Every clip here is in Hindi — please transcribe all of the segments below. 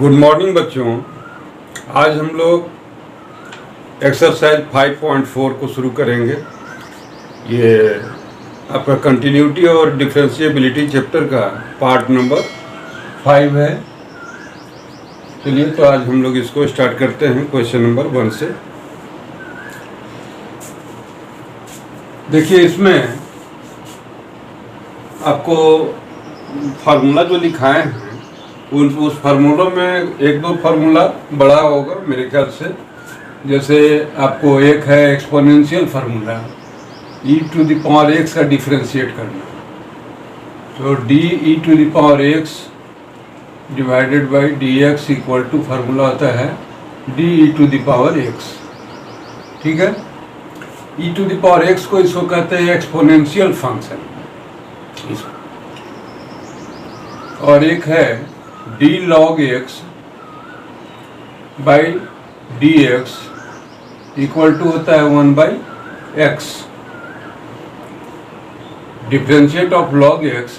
गुड मॉर्निंग बच्चों। आज हम लोग एक्सरसाइज 5.4 को शुरू करेंगे। ये आपका कंटिन्यूटी और डिफरेंशिएबिलिटी चैप्टर का पार्ट नंबर 5 है। चलिए तो आज हम लोग इसको स्टार्ट करते हैं क्वेश्चन नंबर 1 से। देखिए इसमें आपको फार्मूला जो लिखाए हैं उस फार्मूलों में एक दो फार्मूला बड़ा होगा मेरे ख्याल से। जैसे आपको एक है एक्सपोनेंशियल फार्मूला, e⁻x का डिफरेंशिएट करना। तो d(e⁻x) divided by dx equal to formula होता है d(e⁻x). ठीक है, e⁻x को इसको कहते हैं एक्सपोनेंशियल फंक्शन। और एक है d log x by dx equal to होता है 1/x। Differentiate of log x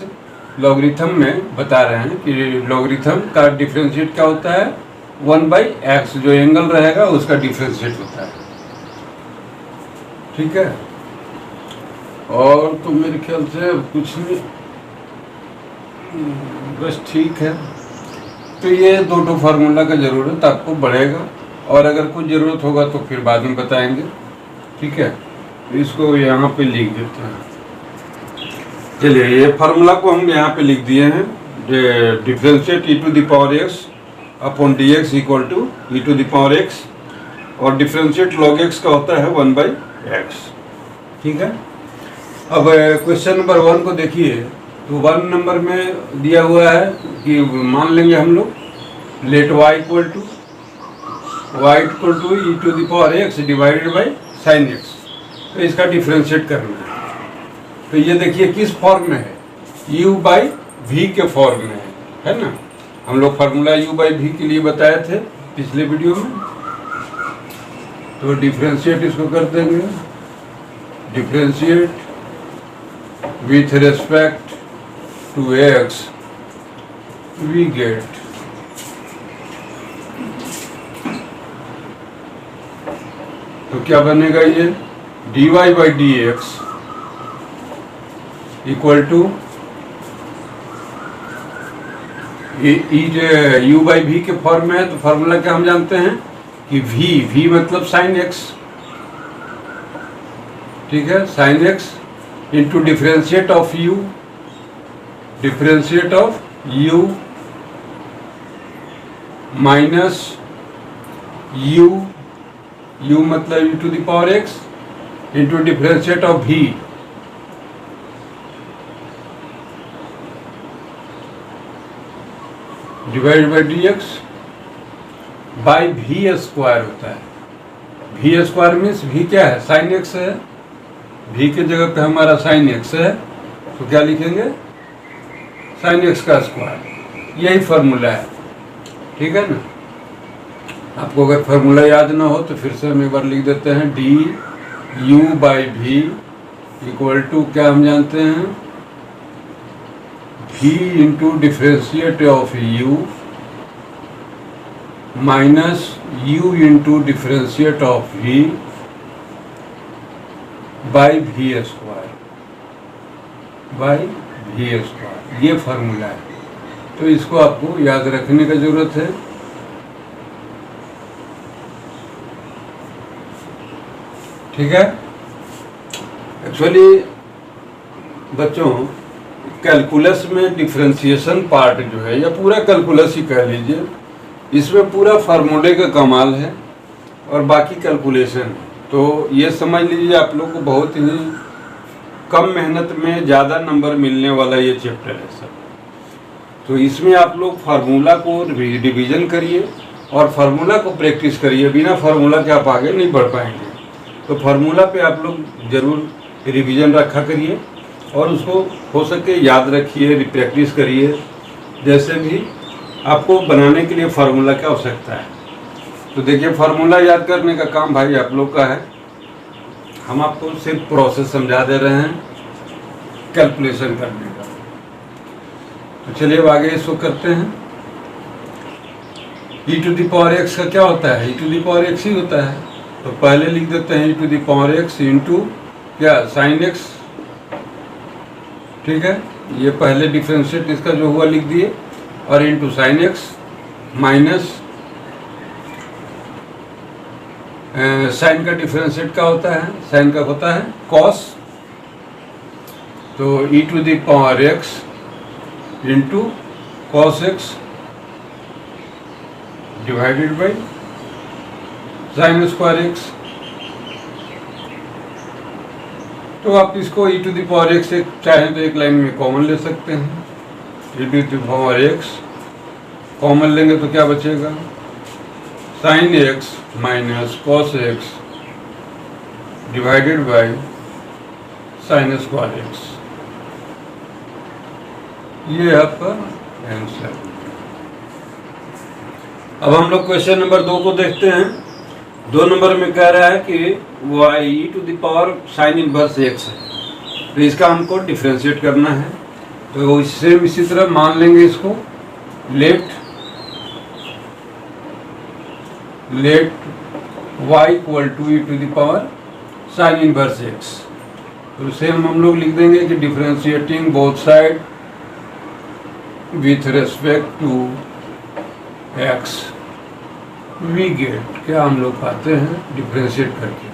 logarithm में बता रहे हैं कि लॉगरिथम का डिफरेंशिएट क्या होता है 1/x, जो एंगल रहेगा उसका डिफरेंशिएट होता है। ठीक है, और तो मेरे ख्याल से कुछ नहीं, बस ठीक है। तो ये दो फार्मूला का ज़रूरत आपको बढ़ेगा, और अगर कुछ ज़रूरत होगा तो फिर बाद में बताएंगे। ठीक है, इसको यहाँ पे लिख देते हैं। चलिए ये फार्मूला को हम यहाँ पे लिख दिए हैं। Differentiate e⁻x upon dx equal to e⁻x, और डिफरेंशिएट log x का होता है 1/x। ठीक है, अब क्वेश्चन नंबर 1 को देखिए। तो 1 नंबर में दिया हुआ है कि मान लेंगे हम लोग let y equal to e⁻x divided by sin x। तो इसका डिफरेंशिएट करना है। तो ये देखिए किस फॉर्म में है, u/v के फॉर्म में है ना। हम लोग फार्मूला u/v के लिए बताए थे पिछले वीडियो में। तो डिफरेंशिएट इसको कर देंगे, differentiate with respect to x we get तो क्या बनेगा ये dy by dx equal to u/v के फॉर्म में है। तो फार्मूला क्या हम जानते हैं कि v मतलब sin x। ठीक है, sin x into differentiate of u, differentiate of u minus u मतलब e⁻x into differentiate of v divide by dx by v square होता है। v स्क्वायर मीन्स v क्या है, sin x है। v के जगह पे हमारा sin x है, तो क्या लिखेंगे sin x का स्क्वायर। यही फार्मूला है। ठीक है ना। आपको अगर फार्मूला याद ना हो तो फिर से हम एक बार लिख देते हैं du/v इक्वल टू क्या हम जानते हैं v into differentiate of u minus u into differentiate of v by v square ये फार्मूला है। तो इसको आपको याद रखने का जरूरत है। ठीक है, एक्चुअली बच्चों कैलकुलस में डिफरेंशिएशन पार्ट जो है, या पूरा कैलकुलस ही कह लीजिए, इसमें पूरा फार्मूले का कमाल है और बाकी कैलकुलेशन। तो ये समझ लीजिए आप लोग को बहुत ही कम मेहनत में ज़्यादा नंबर मिलने वाला ये चैप्टर है सर। तो इसमें आप लोग फार्मूला को रिवीजन करिए और फार्मूला को प्रैक्टिस करिए। बिना फार्मूला के आप आगे नहीं बढ़ पाएंगे। तो फार्मूला पे आप लोग ज़रूर रिवीजन रखा करिए और उसको हो सके याद रखिए, प्रैक्टिस करिए। जैसे भी आपको बनाने के लिए फार्मूला की आवश्यकता है। तो देखिए फार्मूला याद करने का काम भाई आप लोग का है। हम आपको सिर्फ प्रोसेस समझा दे रहे हैं कैलकुलेशन करने का। तो चलिए अब आगे इसको करते हैं। E to the power x का क्या होता है, e to the power x ही होता है। तो पहले लिख देते हैं e to the power x into क्या साइन एक्स, ठीक है। ये पहले डिफ्रेंशिएट इसका जो हुआ लिख दिए, और into sine x minus sine का डिफ्रेंशिएट क्या होता है, साइन का होता है कॉस। तो e to the power x into cos x divided by sine square x. तो आप इसको e to the power x से चाहें तो एक लाइन में कॉमन ले सकते हैं। E to the power x common लेंगे तो क्या बचेगा, sine x minus cos x divided by sine square x. ये आपका आंसर। अब हम लोग क्वेश्चन नंबर 2 को देखते हैं। 2 नंबर में कह रहा है कि y e to the power sine inverse x है, तो इसका हमको डिफ्रेंशिएट करना है। तो सेम इसी तरह मान लेंगे इसको, let y equal to e to the power sine inverse x. तो सेम हम लोग लिख देंगे कि differentiating both side with respect to x we get, क्या हम लोग पाते हैं डिफ्रेंशिएट करके,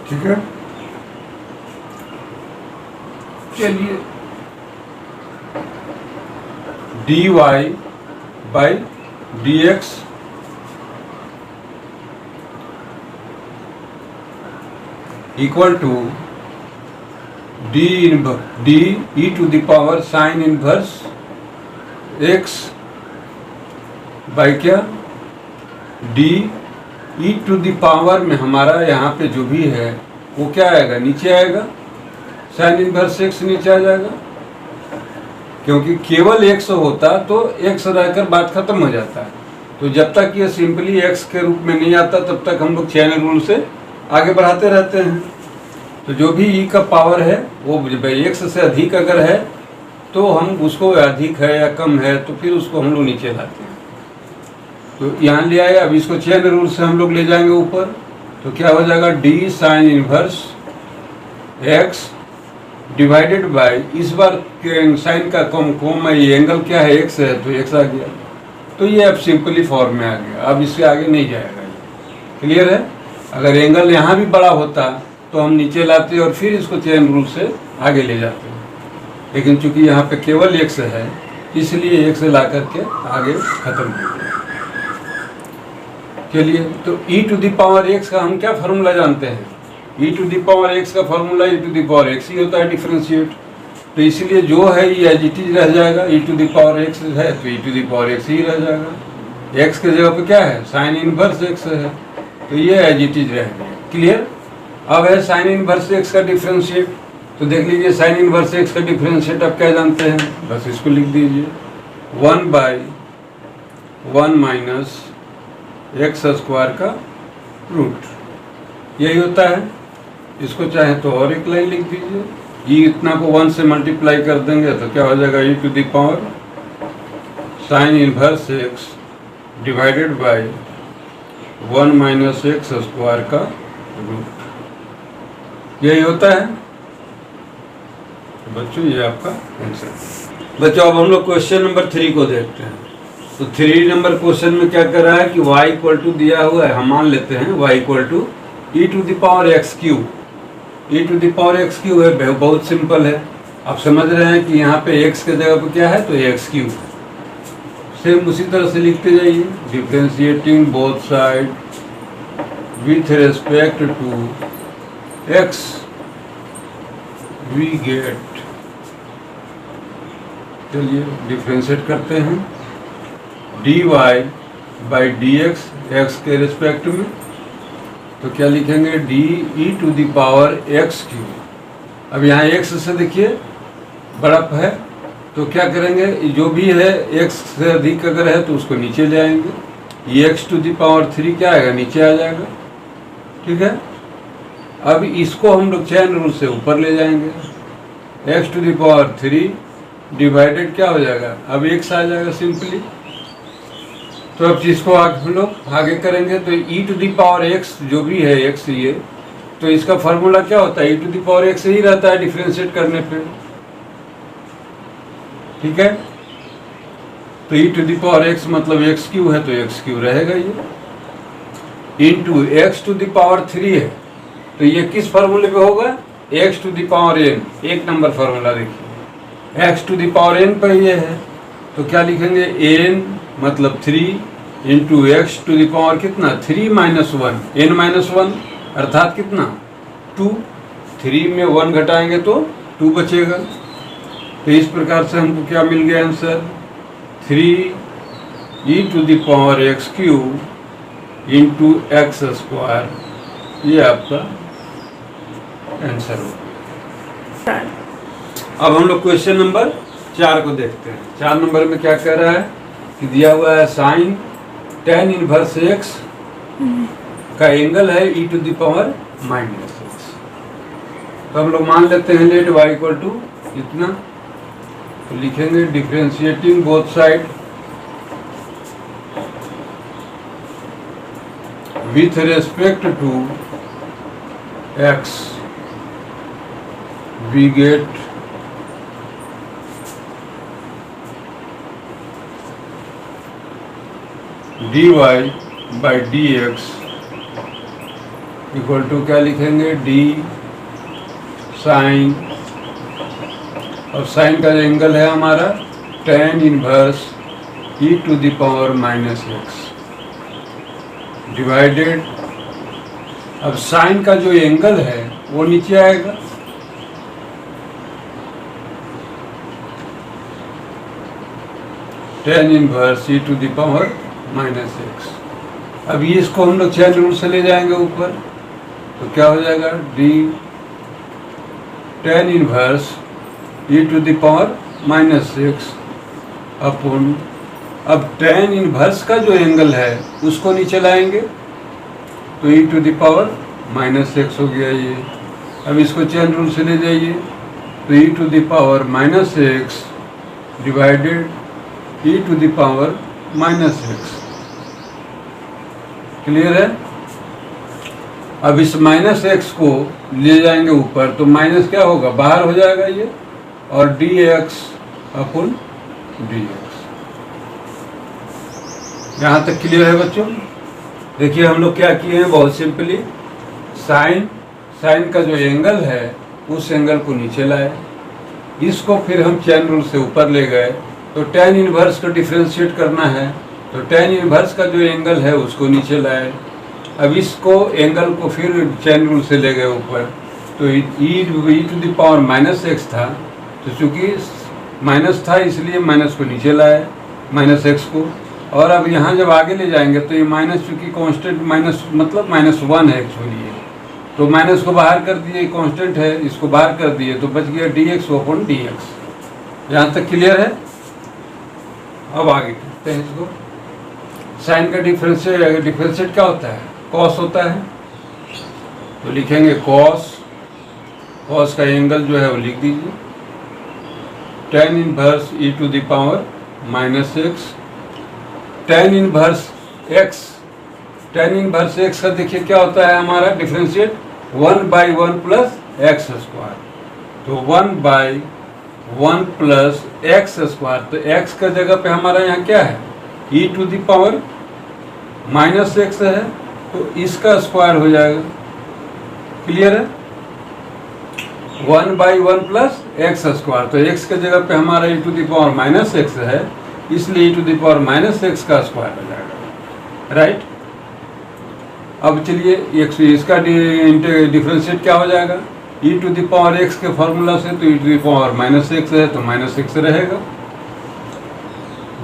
ठीक है। चलिए dy by dx equal to d e to the power sine inverse x by क्या d e to the power में हमारा यहाँ पे जो भी है वो क्या आएगा, नीचे आएगा, साइन इनवर्स एक्स नीचे आ जाएगा, क्योंकि केवल एक्स होता तो एक्स रहकर बात खत्म हो जाता है। तो जब तक ये सिंपली एक्स के रूप में नहीं आता तब तक हम लोग चैन रूल से आगे बढ़ाते रहते हैं। तो जो भी ई का पावर है वो एक्स से अधिक अगर है तो हम उसको अधिक है या कम है तो फिर उसको हम लोग नीचे लाते हैं। तो यहाँ ले आए, अब इसको चैन रूल से हम लोग ले जाएंगे ऊपर, तो क्या हो जाएगा D sign inverse x divided bye, इस बार साइन का कॉम ये एंगल क्या है एक्स है तो एक्स आ गया। तो ये अब सिंपली फॉर्म में आ गया, अब इससे आगे नहीं जाएगा। क्लियर है। अगर एंगल यहाँ भी बड़ा होता तो हम नीचे लाते और फिर इसको चेन रूल से आगे ले जाते, लेकिन चूंकि यहाँ पे केवल एक्स है इसलिए एक्स ला करके आगे खत्म हो गया। चलिए, तो e to the power x का हम क्या फार्मूला जानते हैं, e to the power x का formula e to the power x ही होता है डिफरेंशिएट। तो इसलिए जो है ये एज इट इज रह जाएगा, e to the power x है तो e to the power x ही रह जाएगा। एक्स के जगह पे क्या है साइन इनवर्स एक्स है तो ये एज इट इज रह गया। क्लियर। अब है साइन इनवर्स एक्स का डिफरेंशिएट, तो देख लीजिए साइन इनवर्स एक्स का डिफरेंशिएट आप क्या जानते हैं, बस इसको लिख दीजिए 1/1 माइनस एक्स स्क्वायर का रूट, यही होता है। इसको चाहे तो और एक लाइन लिख दीजिए, ये इतना को 1 से मल्टीप्लाई कर देंगे तो क्या हो जाएगा e to the power sine inverse x divided by 1 minus x square का रूट, यही होता है। बच्चों ये आपका आंसर। बच्चों अब हम लोग क्वेश्चन नंबर 3 को देखते हैं। तो 3 नंबर क्वेश्चन में क्या कर रहा है कि y इक्वल टू दिया हुआ है, हम मान लेते हैं y equal to e to the power x cube. E to the power x Q है, बहुत सिंपल है। आप समझ रहे हैं कि यहाँ पे x के जगह पे क्या है तो एक्स क्यू है। सेम उसी तरह से लिखते जाइए, differentiating both side with respect to x we get. चलिए डिफरेंशिएट करते हैं, dy बाई डी एक्स के रिस्पेक्ट में, तो क्या लिखेंगे d e to the power x cube. अब यहाँ x से देखिए बड़ा है तो क्या करेंगे, जो भी है x से अधिक अगर है तो उसको नीचे ले आएंगे, ये x टू द पावर 3 क्या आएगा नीचे आ जाएगा। ठीक है। अब इसको हम लोग चैन रूल से ऊपर ले जाएंगे, x to the power 3 divided क्या हो जाएगा, अब x आ जाएगा सिंपली, तो अब इसको हम लोग आगे करेंगे। तो e to the power x जो भी है एक्स ये, तो इसका फार्मूला क्या होता है, e to the power x ही रहता है डिफरेंशिएट करने पे, ठीक है। तो e to the power x मतलब एक्स क्यू है तो एक्स क्यू रहेगा ये, into x to the power 3 है तो ये किस फार्मूले पे होगा, x to the power n, एक नंबर फार्मूला देखिए, x to the power n पर ये है तो क्या लिखेंगे, एन मतलब 3 into x to the power कितना 3 माइनस 1, एन माइनस 1 अर्थात कितना 2, 3 में 1 घटाएंगे तो 2 बचेगा। तो इस प्रकार से हमको क्या मिल गया answer, 3 e to the power x cube into x square, ये आपका आंसर होगा। अब हम लोग क्वेश्चन नंबर 4 को देखते हैं। 4 नंबर में क्या कह रहा है कि दिया हुआ है साइन tan इनवर्स एक्स का एंगल है e to the power minus x. तो हम लोग मान लेते हैं लेट y इक्वल टू इतना, तो लिखेंगे differentiating both side with respect to x we get dy by d x equal to क्या लिखेंगे, डी साइन, और साइन का जो एंगल है हमारा tan inverse e to the power minus x divided, अब साइन का जो एंगल है वो नीचे आएगा, tan inverse e to the power minus x. अब ये इसको हम लोग चेन रूल से ले जाएंगे ऊपर, तो क्या हो जाएगा, d tan inverse e to the power minus x upon, अब tan इनवर्स का जो एंगल है उसको नीचे लाएंगे तो e to the power minus x हो गया ये। अब इसको चेन रूल से ले जाइए तो e to the power minus x divided e to the power minus x, clear है। अब इस माइनस एक्स को ले जाएंगे ऊपर तो माइनस क्या होगा, बाहर हो जाएगा ये, और d x upon D x. यहाँ तक क्लियर है बच्चों। देखिए हम लोग क्या किए हैं, बहुत सिंपली साइन का जो एंगल है उस एंगल को नीचे लाए, इसको फिर हम चेन रूल से ऊपर ले गए, तो tan इनवर्स को डिफरेंशिएट करना है तो tan इनवर्स का जो एंगल है उसको नीचे लाए। अब इसको एंगल को फिर चेन रूल से ले गए ऊपर, तो e to the power minus x था, तो चूंकि माइनस था इसलिए माइनस को नीचे लाए माइनस एक्स को, और अब यहाँ जब आगे ले जाएंगे तो ये माइनस चूंकि कांस्टेंट माइनस मतलब -1 है एक्चुअली ये, तो माइनस को बाहर कर दिए, कांस्टेंट है इसको बाहर कर दिए तो बच गया D x upon D x. यहाँ तक क्लियर है। अब आगे करते हैं इसको, साइन का डिफरेंशिएट क्या होता है, कॉस होता है, तो लिखेंगे कॉस का एंगल जो है वो लिख दीजिए, tan inverse e to the power minus x, tan inverse x का देखिए क्या होता है हमारा डिफरेंशिएट 1/1 प्लस एक्स स्क्वायर, तो 1/1 प्लस एक्स स्क्वायर, तो एक्स का जगह पे हमारा यहाँ क्या है e to the power minus x है, तो इसका स्क्वायर हो जाएगा, क्लियर है। 1/1 प्लस एक्स स्क्वायर, तो एक्स के जगह पे हमारा e to the power minus x है, इसलिए e to the power minus x का स्क्वायर हो जाएगा, राइट। अब चलिए इसका डिफरेंशिएट क्या हो जाएगा, e to the power x के फॉर्मूला से, तो e to the power minus x है तो माइनस एक्स रहेगा,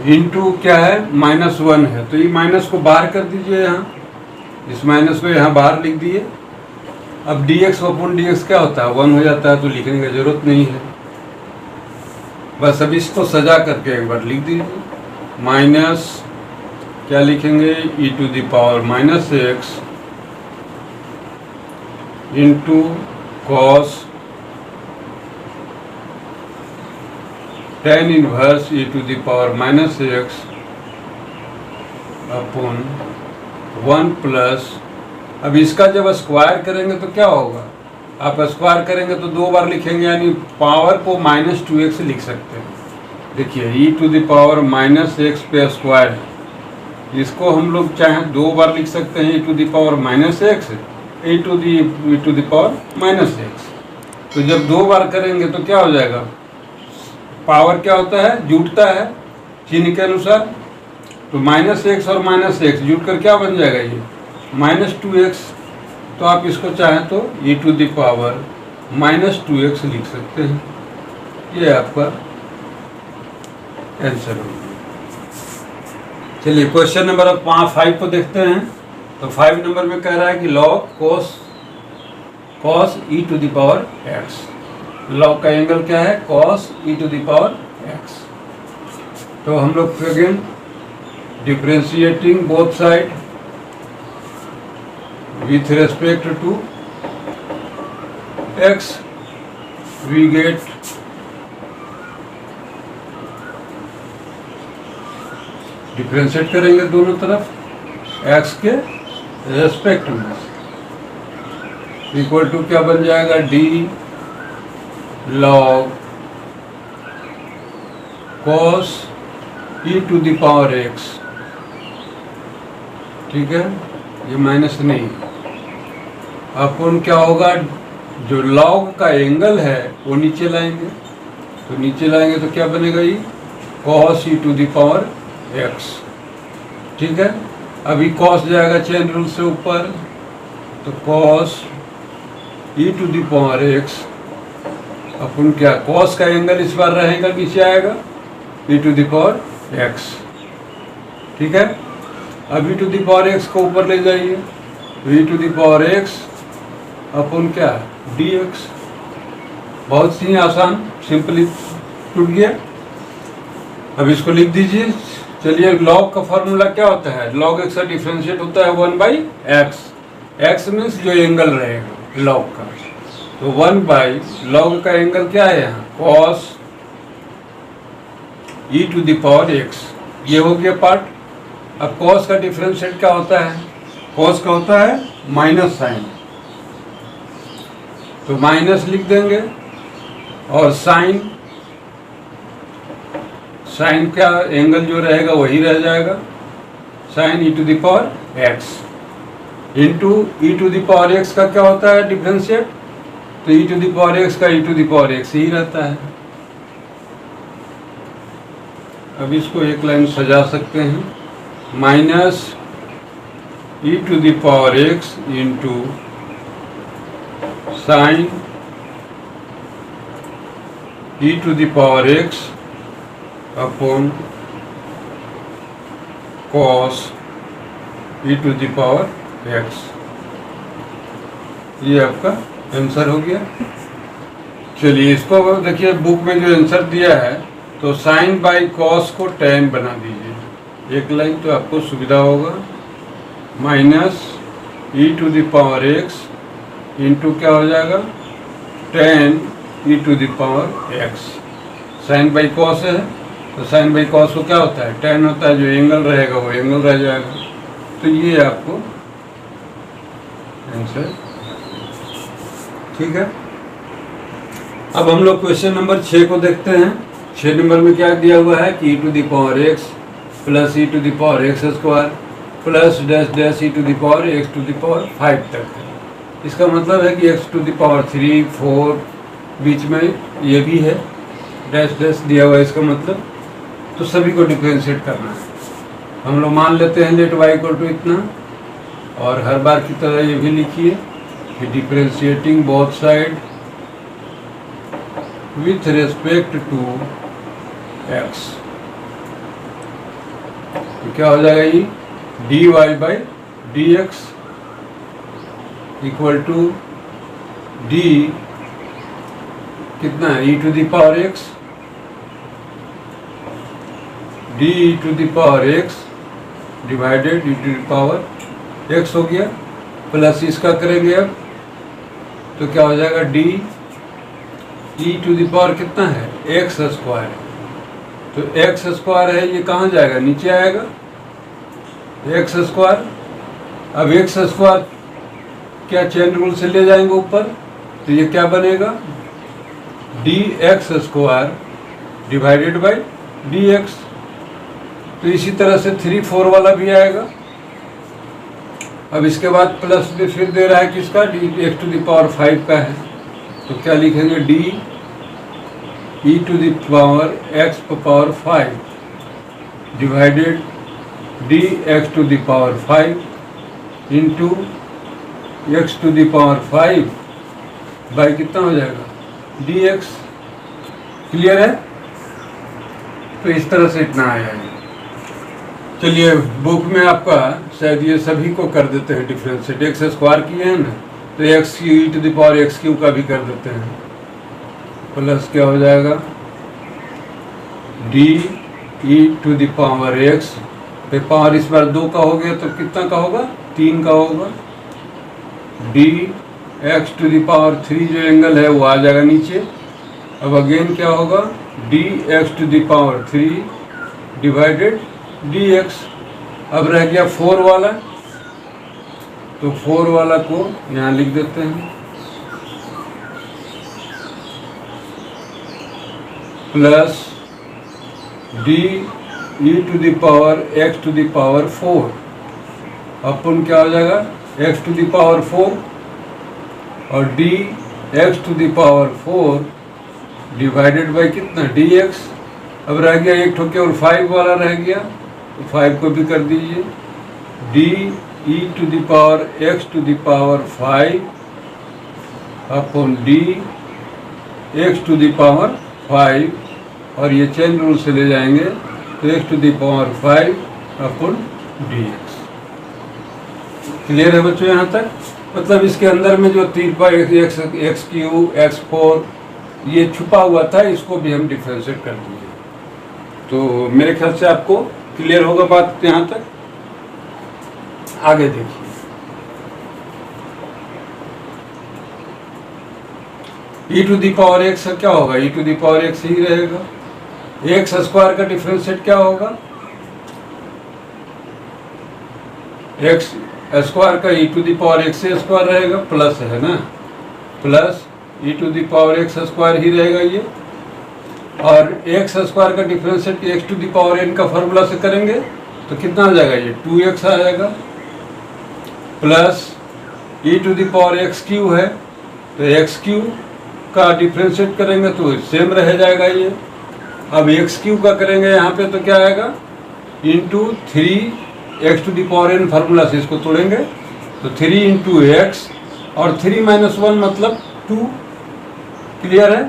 इंटू क्या है -1 है, तो ये माइनस को बाहर कर दीजिए, यहाँ इस माइनस को यहाँ बाहर लिख दिए। अब dx अपॉन dx क्या होता है 1 हो जाता है, तो लिखने की जरूरत नहीं है, बस अब इसको सजा करके एक बार लिख दीजिए, माइनस क्या लिखेंगे e to the power minus x into cos tan inverse e to the power minus x upon 1 plus, अब इसका जब स्क्वायर करेंगे तो क्या होगा, आप स्क्वायर करेंगे तो 2 बार लिखेंगे, यानी पावर को -2x लिख सकते हैं। देखिए e to the power -x पे स्क्वायर, इसको हम लोग चाहे 2 बार लिख सकते हैं, e to the power -x, e to the power -x। तो जब 2 बार करेंगे तो क्या हो जाएगा, पावर क्या होता है, जुटता है चिन्ह के अनुसार, तो -x और -x जुट कर क्या बन जाएगा, ये -2x। तो आप इसको चाहें तो e to the power -2x लिख सकते हैं। ये आपका आंसर होगा। चलिए क्वेश्चन नंबर 5 को देखते हैं। तो 5 नंबर में कह रहा है कि log cos e to the power x, log का एंगल क्या है, cos e to the power x। तो हम लोग again differentiating both side with respect to x, we get differentiate करेंगे दोनों तरफ x के रेस्पेक्ट में, इक्वल टू क्या बन जाएगा, d log cos e to the power x। ठीक है, ये माइनस नहीं, अपन क्या होगा, जो लॉग का एंगल है वो नीचे लाएंगे, तो नीचे लाएंगे तो क्या बनेगा, ये cos e to the power x। ठीक है, अभी cos जाएगा चेन रूल से ऊपर, तो cos e to the power x अपन क्या, cos का एंगल इस बार रहेगा नीचे आएगा, e to the power x। ठीक है, अब e to the power x को ऊपर ले जाइए, e to the power x अपन क्या, dx। बहुत ही आसान, सिंपली टूट गया। अब इसको लिख दीजिए। चलिए, लॉग का फॉर्मूला क्या होता है, लॉग x का डिफरेंशिएट होता है 1/x, x मीन्स जो एंगल रहेगा लॉग का, तो 1/ लॉग का एंगल क्या है यहाँ, cos e to the power x। ये हो गया पार्ट। अब cos का डिफरेंशिएट क्या होता है, cos का होता है माइनस साइन, तो माइनस लिख देंगे, और साइन का एंगल जो रहेगा वही रह जाएगा, sine e to the power x into e to the power x का क्या होता है डिफरेंशिएट, तो e to the power x का e to the power x ही रहता है। अब इसको एक लाइन सजा सकते हैं, minus e to the power x into sine e to the power x upon cos e to the power x। ये आपका आंसर हो गया। चलिए, इसको देखिए बुक में जो आंसर दिया है, तो साइन बाई कॉस को tan बना दीजिए, एक लाइन, तो आपको सुविधा होगा, minus e to the power x into क्या हो जाएगा, tan e to the power x। Sine by cos है, तो साइन बाई कॉस को क्या होता है, tan होता है, जो एंगल रहेगा वो एंगल रह जाएगा। तो ये आपको आंसर। ठीक है, अब हम लोग क्वेश्चन नंबर 6 को देखते हैं। 6 नंबर में क्या दिया हुआ है कि e to the power x plus e to the power x square plus dash dash e to the power x to the power 5 तक है। इसका मतलब है कि x टू द पावर 3, 4 बीच में ये भी है, डैश डैश दिया हुआ है, इसका मतलब, तो सभी को डिफरेंशिएट करना है। हम लोग मान लेते हैं लेट y इक्वल टू इतना, और हर बार की तरह ये भी लिखिए कि differentiating both side with respect to x, तो क्या हो जाएगा, ये dy by dx equal to d कितना है, e to the power x, d e to the power x divided e to the power x हो गया, प्लस इसका करेंगे अब, तो क्या हो जाएगा, d e to the power कितना है, x स्क्वायर, तो x स्क्वायर है, ये कहाँ जाएगा, नीचे आएगा, एक्स स्क्वायर। अब एक्स स्क्वायर क्या चेन रूल से ले जाएंगे ऊपर, तो ये क्या बनेगा, d x square divided by d x. तो इसी तरह से 3 4 वाला भी आएगा। अब इसके बाद प्लस भी फिर दे रहा है किसका, d x to the power 5 का है, तो क्या लिखेंगे, d e to the power x power 5 divided d x to the power 5 into x to the power 5 by कितना हो जाएगा, डी एक्स। क्लियर है। तो इस तरह से इतना आया है। चलिए बुक में आपका शायद ये सभी को कर देते हैं डिफरेंशिएट, एक्स स्क्वायर किए हैं ना, तो एक्स की e to the power x cube का भी कर देते हैं। प्लस क्या हो जाएगा, d e to the power x पे पावर इस बार 2 का हो गया तो कितना का होगा, 3 का होगा। D x to the power 3 जो एंगल है वो आ जाएगा नीचे। अब अगेन क्या होगा, d x to the power 3 divided d x. अब रह गया 4 वाला, तो 4 वाला को यहाँ लिख देते हैं, plus d e to the power x to the power 4 अपन क्या हो जाएगा, एक्स टू द पावर 4 और d x to the power 4 divided by कितना, डी एक्स। अब रह गया एक ठो केवल 5 वाला रह गया, तो 5 को भी कर दीजिए, d e to the power x to the power 5 अपन d x to the power 5, और ये चेन रूल से ले जाएंगे तो एक्स टू द पावर 5 अपन डी एक्स। क्लियर है बच्चों यहाँ तक। मतलब इसके अंदर में जो 3 बाई एक्स क्यू एक्स 4 ये छुपा हुआ था, इसको भी हम डिफ्रेंशिएट कर दिए। तो मेरे ख्याल से आपको क्लियर होगा बात यहाँ तक। आगे देखिए, ई टू दी पावर एक्स क्या होगा, ई टू दी पावर एक्स ही रहेगा। एक्स स्क्वायर का डिफरेंशिएट क्या होगा, एक्स स्क्वायर का e to the power x square रहेगा, प्लस है ना, plus e to the power x square ही रहेगा ये। और एक्स स्क्वायर का differentiate x to the power n का फॉर्मूला से करेंगे तो कितना आ जाएगा, ये 2x आ जाएगा, plus e to the power x Q है तो एक्स क्यू का डिफरेंशिएट करेंगे तो सेम रह जाएगा ये। अब एक्स क्यू का करेंगे यहाँ पे तो क्या आएगा, into 3 x to the power n formula से इसको तोड़ेंगे तो 3 इंटू एक्स और 3 माइनस 1 मतलब 2। क्लियर है।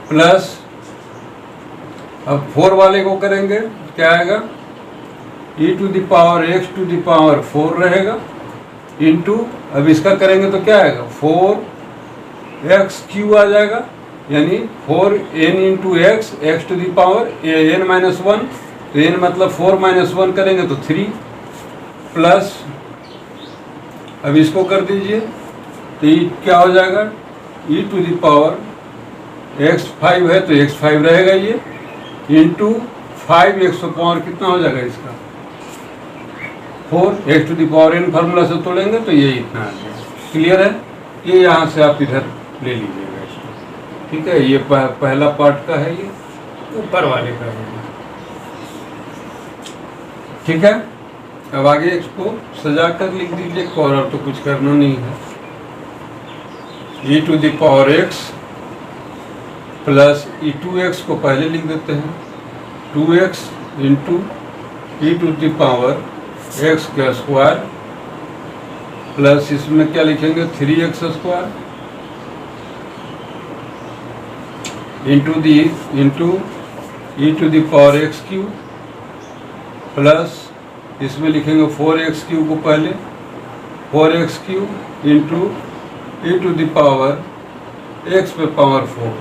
प्लस अब 4 वाले को करेंगे क्या आएगा, e to the power x to the power 4 रहेगा, इंटू अब इसका करेंगे तो क्या आएगा, 4x क्यू आ जाएगा, यानी 4n into x x to the power n minus 1, तो n मतलब 4 माइनस 1 करेंगे तो 3, प्लस अब इसको कर दीजिए तो ये क्या हो जाएगा, e to the power x5 है तो x5 रहेगा ये, इंटू 5x पावर कितना हो जाएगा इसका 4, x to the power n formula से तोड़ेंगे तो ये इतना आ जाएगा। क्लियर है। ये यहाँ से आप इधर ले लीजिएगा इसको, ठीक है। ये पहला पार्ट का है, ये ऊपर वाले का है, ठीक है। अब आगे इसको सजा कर लिख दीजिए, और तो कुछ करना नहीं है। E to the power x plus e 2x को पहले लिख देते हैं, 2x into e to the power x का स्क्वायर, प्लस इसमें क्या लिखेंगे 3x square, into e to the power x cube, plus इसमें लिखेंगे 4x क्यू को पहले, 4x cube into e to the power x पे power 4,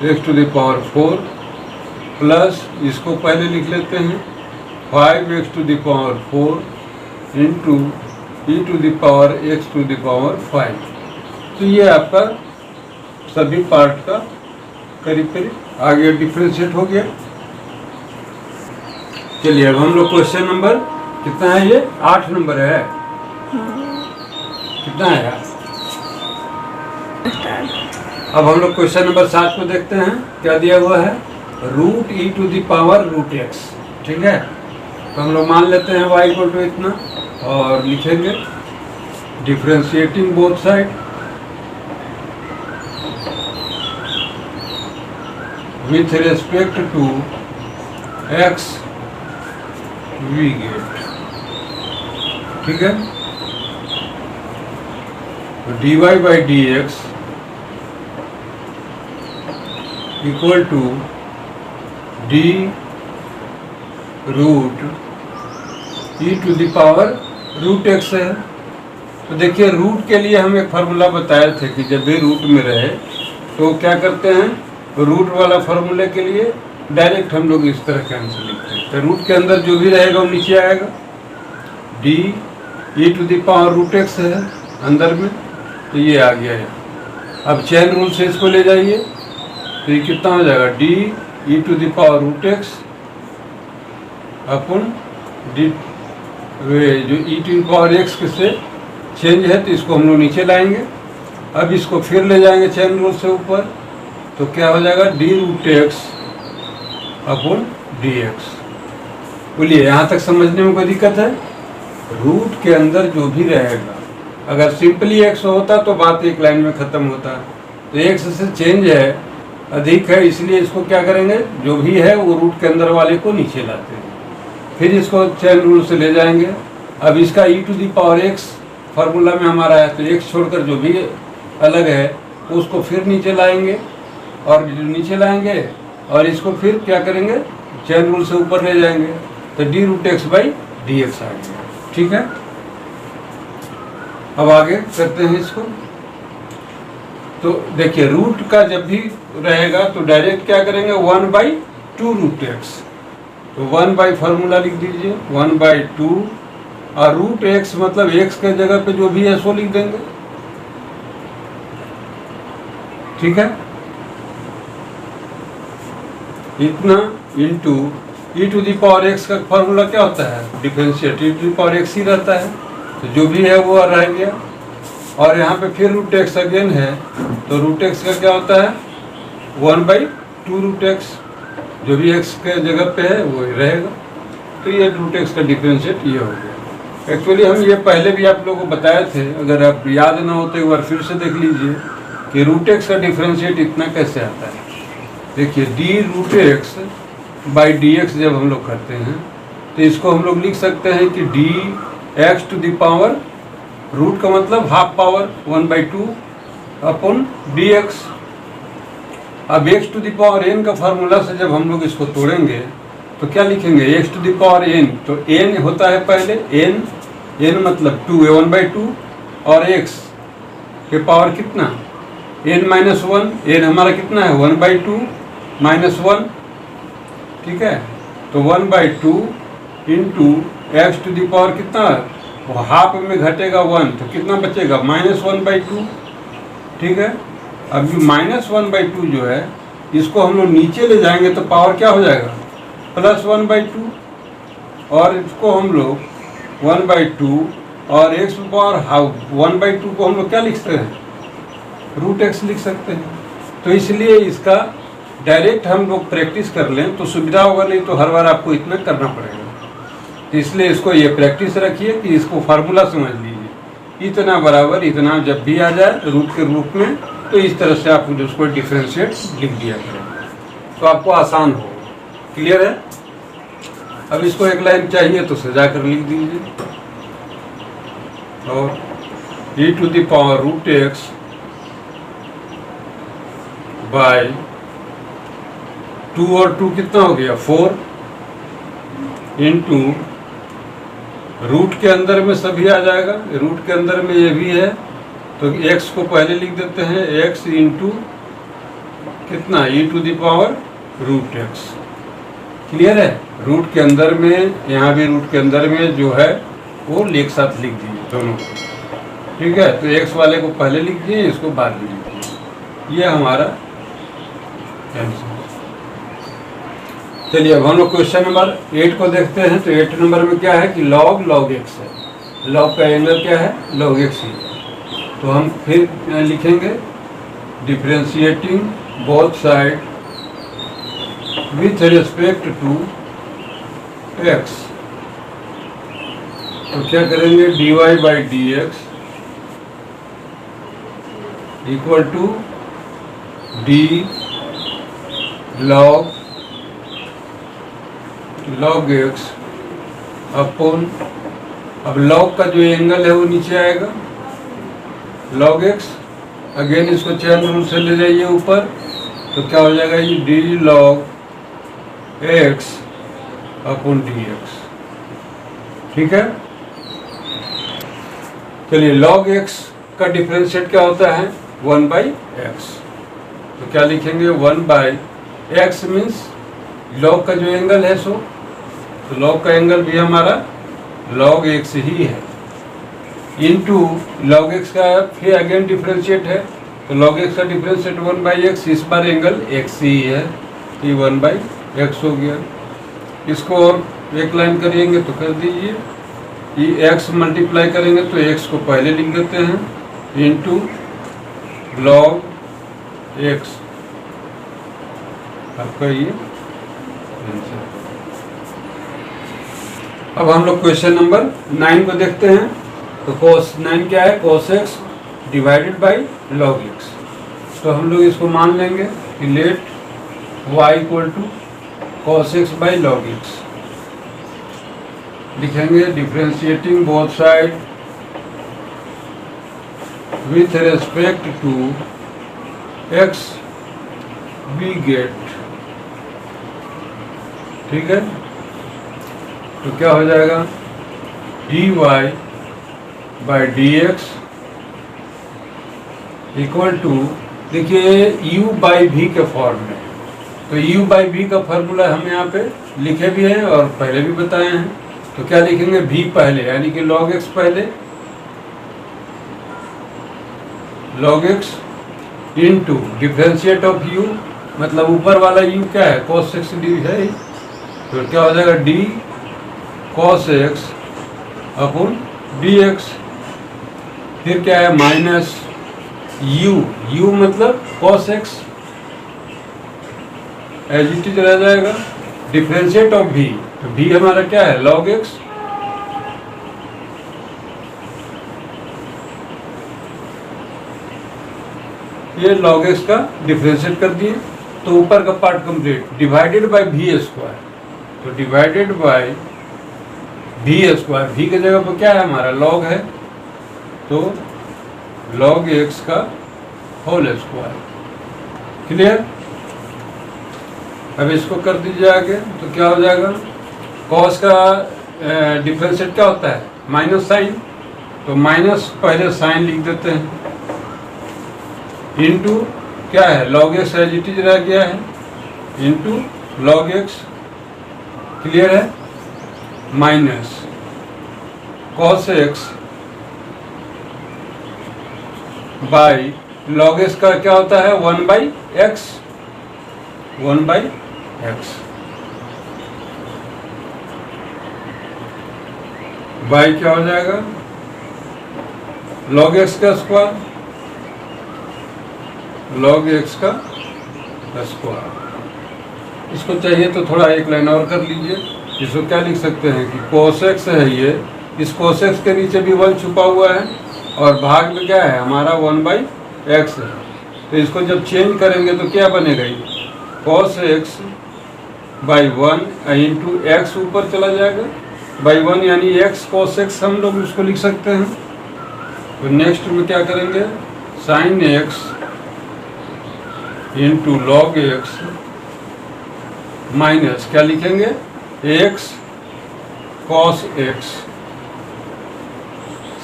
x to the power 4, plus इसको पहले लिख लेते हैं 5x to the power 4 into e to the power x to the power 5। तो ये आपका सभी पार्ट का करीब करीब आगे डिफ्रेंशिएट हो गया। चलिए अब हम लोग क्वेश्चन नंबर कितना है, ये 8 नंबर है, कितना है यार? अब हम लोग क्वेश्चन नंबर 7 को देखते हैं, क्या दिया हुआ है, root e to the power root x. ठीक है, तो हम लोग मान लेते हैं y इक्वल टू इतना और लिखेंगे differentiating both side with respect to x we get. ठीक है, तो dy by d x equal to d root e to the power root x है। तो देखिए रूट के लिए हम एक फार्मूला बताए थे कि जब भी रूट में रहे तो क्या करते हैं, रूट वाला फार्मूले के लिए डायरेक्ट हम लोग इस तरह के आंसर लिखते हैं। तो रूट के अंदर जो भी रहेगा वो नीचे आएगा, d e to the power root x है अंदर में, तो ये आ गया है। अब चेन रूल से इसको ले जाइए तो ये कितना हो जाएगा, d e to the power root x अपन डी जो e to the power x से चेंज है तो इसको हम लोग नीचे लाएंगे। अब इसको फिर ले जाएंगे चेन रूल से ऊपर, तो क्या हो जाएगा, डी रूट एक्स अपन डी एक्स। बोलिए यहाँ तक समझने में कोई दिक्कत है? रूट के अंदर जो भी रहेगा, अगर सिंपली एक्स होता तो बात एक लाइन में ख़त्म होता, तो एक्स से चेंज है, अधिक है, इसलिए इसको क्या करेंगे, जो भी है वो रूट के अंदर वाले को नीचे लाते हैं, फिर इसको चेन रूल से ले जाएंगे। अब इसका e to the power x formula में हमारा है, तो एक्स छोड़कर जो भी अलग है उसको फिर नीचे लाएंगे, और नीचे लाएंगे और इसको फिर क्या करेंगे, चेन रूल से ऊपर ले जाएंगे, तो d root x by d x आ गया। ठीक है, अब आगे करते हैं इसको। तो देखिए रूट का जब भी रहेगा तो डायरेक्ट क्या करेंगे, 1/2 रूट एक्स, तो 1 फार्मूला लिख दीजिए 1/2, और रूट एक्स मतलब एक्स के जगह पे जो भी है सो लिख देंगे। ठीक है, इतना into e to the power x का फार्मूला क्या होता है, differentiate e to the power x ही रहता है, तो जो भी है वो रह गया। और यहाँ पे फिर रूट एक्स अगेन है, तो रूट एक्स का क्या होता है, 1/2 रूट एक्स, जो भी एक्स के जगह पे है वो रहेगा। तो ये रूट एक्स का डिफरेंशिएट ये हो गया। एक्चुअली हम ये पहले भी आप लोगों को बताए थे, अगर आप याद ना हो तो एक बार फिर से देख लीजिए कि रूट एक्स का डिफरेंशिएट इतना कैसे आता है। देखिए d root x by d x जब हम लोग करते हैं तो इसको हम लोग लिख सकते हैं कि d x to the power, root का मतलब हाफ पावर 1/2 अपन डी एक्स। अब x to the power n का फार्मूला से जब हम लोग इसको तोड़ेंगे तो क्या लिखेंगे, x to the power n, तो एन होता है पहले एन मतलब 2 1/2, और एक्स के पावर कितना, n-1, एन हमारा कितना है 1/2 -1। ठीक है, तो 1/2 into x to the power कितना, वो हाफ में घटेगा 1, तो कितना बचेगा -1/2। ठीक है, अब जो -1/2 जो है इसको हम लोग नीचे ले जाएंगे तो पावर क्या हो जाएगा, +1/2, और इसको हम लोग 1/2 और एक्स पावर हाफ 1/2 को हम लोग क्या लिख सकते हैं, रूट एक्स लिख सकते हैं। तो इसलिए इसका डायरेक्ट हम लोग प्रैक्टिस कर लें तो सुविधा होगा, नहीं तो हर बार आपको इतना करना पड़ेगा। तो इसलिए इसको ये प्रैक्टिस रखिए कि इसको फार्मूला समझ लीजिए, इतना बराबर इतना जब भी आ जाए रूट के रूप में, तो इस तरह से आप उसको डिफरेंशिएट लिख दिया करें तो आपको आसान हो। क्लियर है? अब इसको एक लाइन चाहिए तो सजा कर लिख दीजिए, और e to the power root x by 2 और 2 कितना हो गया 4, इंटू रूट के अंदर में सभी आ जाएगा, रूट के अंदर में ये भी है, तो x को पहले लिख देते हैं, x इंटू कितना e to the power root x. Clear है? रूट के अंदर में, यहाँ भी रूट के अंदर में जो है वो एक साथ लिख दीजिए दोनों को। ठीक है, तो x वाले को पहले लिख दिए, इसको बाद में लिख दिए, ये हमारा आंसर। चलिए अब हम लोग क्वेश्चन नंबर 8 को देखते हैं। तो 8 नंबर में क्या है कि log x है। log का एंगल क्या है, log x ही है। तो हम फिर लिखेंगे differentiating both side with respect to x। तो क्या करेंगे, dy/dx equal to d log x upon, अब log का जो एंगल है वो नीचे आएगा, log x। अगेन इसको चेन रूल से ले जाइए ऊपर, तो क्या हो जाएगा ये d log x upon dx। ठीक है। चलिए log x का डिफरेंशिएट क्या होता है, 1/x। तो क्या लिखेंगे, 1/x मीन्स log का जो एंगल है सो, तो log का एंगल भी हमारा log x ही है, इनटू log x का फिर अगेन डिफरेंशिएट है, तो log x का डिफरेंशिएट 1/x, इस बार एंगल x ही है, तो ये 1/x हो गया। इसको और एक लाइन करेंगे तो कर दीजिए, ये x मल्टीप्लाई करेंगे तो x को पहले लिख देते हैं, इनटू log x, आपका ये आंसर। अब हम लोग क्वेश्चन नंबर 9 को देखते हैं। तो cos 9 क्या है, cos x divided by log x। तो हम लोग इसको मान लेंगे कि let y equal to cos x by log x। लिखेंगे differentiating both side with respect to x we get. ठीक है। तो क्या हो जाएगा, dy/dx इक्वल टू, देखिए u/v के फॉर्म में, तो u/v का फॉर्मूला हम यहाँ पे लिखे भी हैं और पहले भी बताए हैं। तो क्या लिखेंगे, v पहले यानी कि log x पहले, log x into differentiate of u, मतलब ऊपर वाला u क्या है, cos x d है, तो क्या हो जाएगा d cos x upon dx। फिर क्या है, माइनस u मतलब cos x, as it is रह जाएगा, डिफरेंशिएट ऑफ v, तो v हमारा क्या है, log x। ये log x का डिफरेंशिएट कर दिए, तो ऊपर का part complete, divided by v square. तो divided by v square, v की जगह पर क्या है हमारा log है, तो log x का होल स्क्वायर। क्लियर। अब इसको कर दीजिए आगे, तो क्या हो जाएगा, cos का डिफरेंशिएट क्या होता है, माइनस साइन, तो माइनस पहले साइन लिख देते हैं, इनटू क्या है, log x as it is रह गया है, इनटू log x। क्लियर है। Minus cos x by log x का क्या होता है, 1/x, 1/x बाई क्या हो जाएगा, log x का स्क्वायर, log x का स्क्वायर। इसको चाहिए तो थोड़ा एक लाइन और कर लीजिए। इसको क्या लिख सकते हैं कि cos x है ये, इस cos x के नीचे भी 1 छुपा हुआ है और भाग में क्या है हमारा 1/x है। तो इसको जब चेंज करेंगे तो क्या बनेगा, ये cos x by 1 into x ऊपर चला जाएगा बाई 1, यानी x cos x हम लोग उसको लिख सकते हैं। तो नेक्स्ट में क्या करेंगे, sin x into log x minus क्या लिखेंगे, x cos x।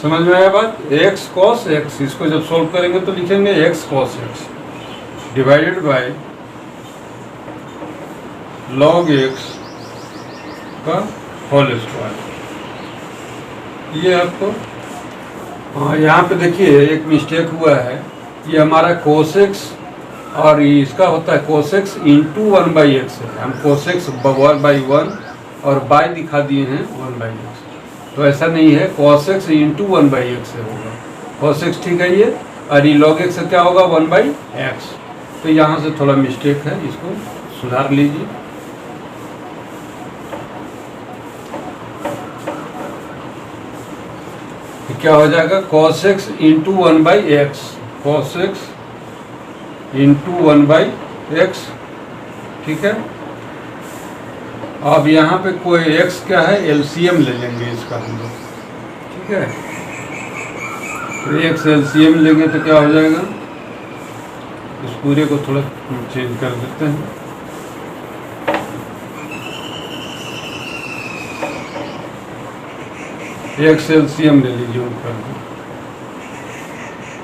समझ में आया बात, x cos x, इसको जब सोल्व करेंगे तो लिखेंगे x cos x divided by log x का होल स्क्वायर। ये आपको, हाँ यहाँ पे देखिए एक मिस्टेक हुआ है, ये हमारा cos x और इसका होता है कोसेक्स इंटू 1/x है। हम कोसेक्स 1/1 और बाय दिखा दिए हैं 1/x, तो ऐसा नहीं है, कोसेक्स इंटू 1/x से होगा कोसेक्स, ठीक है ये। और ये log x से क्या होगा 1/x, तो यहाँ से थोड़ा मिस्टेक है, इसको सुधार लीजिए। क्या हो जाएगा cos x into 1/x, cos x into 1/x, ठीक है। अब यहाँ पे कोई x क्या है, एलसीएम ले लेंगे इसका हम लोग, ठीक है। तो x एलसीएम लेंगे तो क्या हो जाएगा, इस पूरे को थोड़ा चेंज कर देते हैं। एक्स एलसीएम ले लीजिए ऊपर,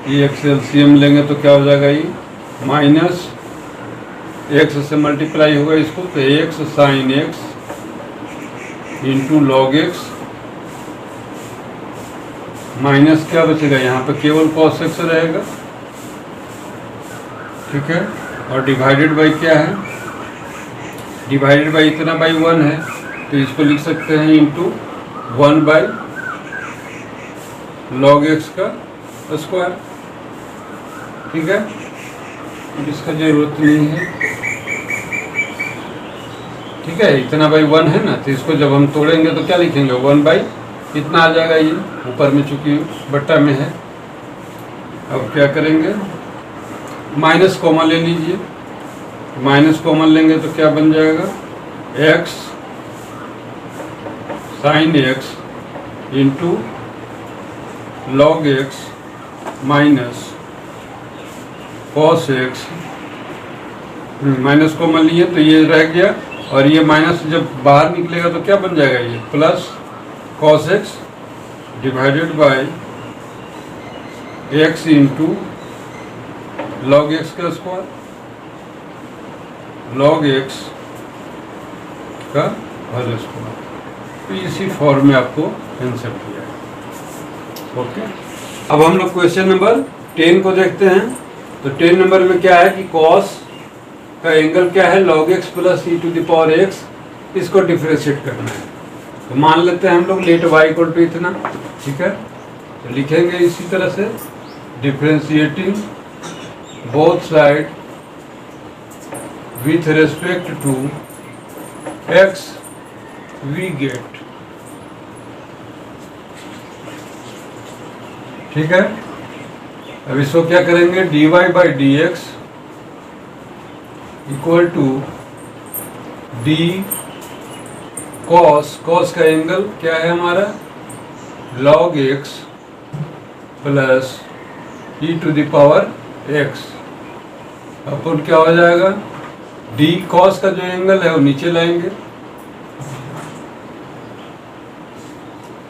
ये एक्स एलसीएम लेंगे तो क्या हो जाएगा, ये माइनस एक्स से मल्टीप्लाई होगा इसको, तो x sine x into log x minus क्या बचेगा, यहाँ पे केवल कॉस एक्स रहेगा, ठीक है। और डिवाइडेड बाई क्या है, डिवाइडेड बाई इतना बाई 1 है, तो इसको लिख सकते हैं इंटू 1/log x का स्क्वायर, ठीक है। इसका जरूरत नहीं है, ठीक है। इतना बाई 1 है ना, तो इसको जब हम तोड़ेंगे तो क्या लिखेंगे 1/, इतना आ जाएगा, ये ऊपर में चूंकि बट्टा में है। अब क्या करेंगे, माइनस कॉमन ले लीजिए, माइनस कॉमन लेंगे तो क्या बन जाएगा, x sine x into log x minus cos x, minus common लिए तो ये रह गया, और ये माइनस जब बाहर निकलेगा तो क्या बन जाएगा, ये plus cos x divided by x into log x का स्क्वायर, log x का होल स्क्वायर। तो इसी फॉर्म में आपको आंसर किया है, ओके। अब हम लोग क्वेश्चन नंबर 10 को देखते हैं। तो 10 नंबर में क्या है कि cos का एंगल क्या है, log x प्लस e⁻x, इसको डिफरेंशिएट करना है। तो मान लेते हैं हम लोग लेट y इक्वल टू इतना, ठीक है। तो लिखेंगे इसी तरह से, differentiating both side with respect to x we get, ठीक है। अब इसको क्या करेंगे, dy/dx equal to d cos का एंगल क्या है हमारा, log x प्लस e⁻x अपन क्या हो जाएगा, d cos का जो एंगल है वो नीचे लाएंगे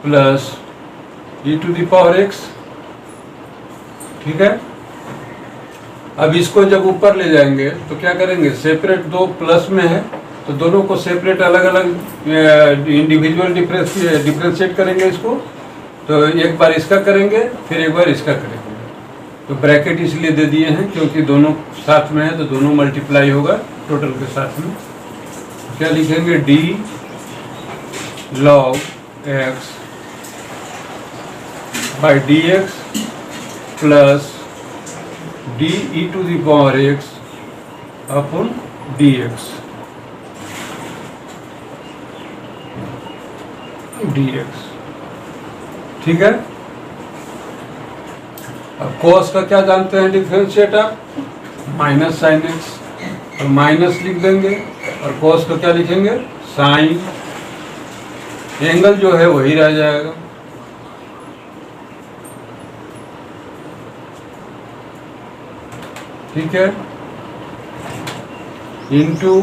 प्लस e⁻x, ठीक है। अब इसको जब ऊपर ले जाएंगे तो क्या करेंगे, सेपरेट, दो प्लस में है तो दोनों को सेपरेट अलग अलग इंडिविजुअल डिफरेंशिएट करेंगे इसको। तो एक बार इसका करेंगे फिर एक बार इसका करेंगे, तो ब्रैकेट इसलिए दे दिए हैं क्योंकि दोनों साथ में है तो दोनों मल्टीप्लाई होगा टोटल के साथ में। क्या लिखेंगे, d log x by dx plus de⁻x upon dx, ठीक है। अब cos का क्या जानते हैं डिफरेंशिएट आप, माइनस साइन एक्स, और माइनस लिख देंगे और cos को क्या लिखेंगे, साइन, एंगल जो है वही रह जाएगा, ठीक है। इंटू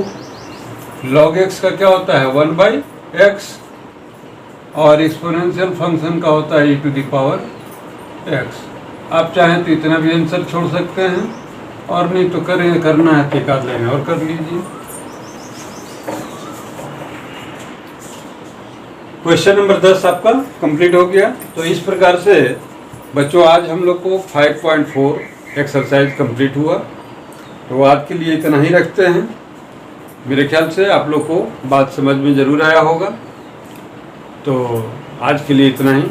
log x का क्या होता है 1/x, और एक्सपोनेंशियल फंक्शन का होता है e⁻x। आप चाहें तो इतना भी आंसर छोड़ सकते हैं, और नहीं तो करना है तो एक आध लाइन और कर लीजिए। क्वेश्चन नंबर 10 आपका कंप्लीट हो गया। तो इस प्रकार से बच्चों आज हम लोग को 5.4 एक्सरसाइज कंप्लीट हुआ। तो आज के लिए इतना ही रखते हैं। मेरे ख्याल से आप लोग को बात समझ में ज़रूर आया होगा। तो आज के लिए इतना ही।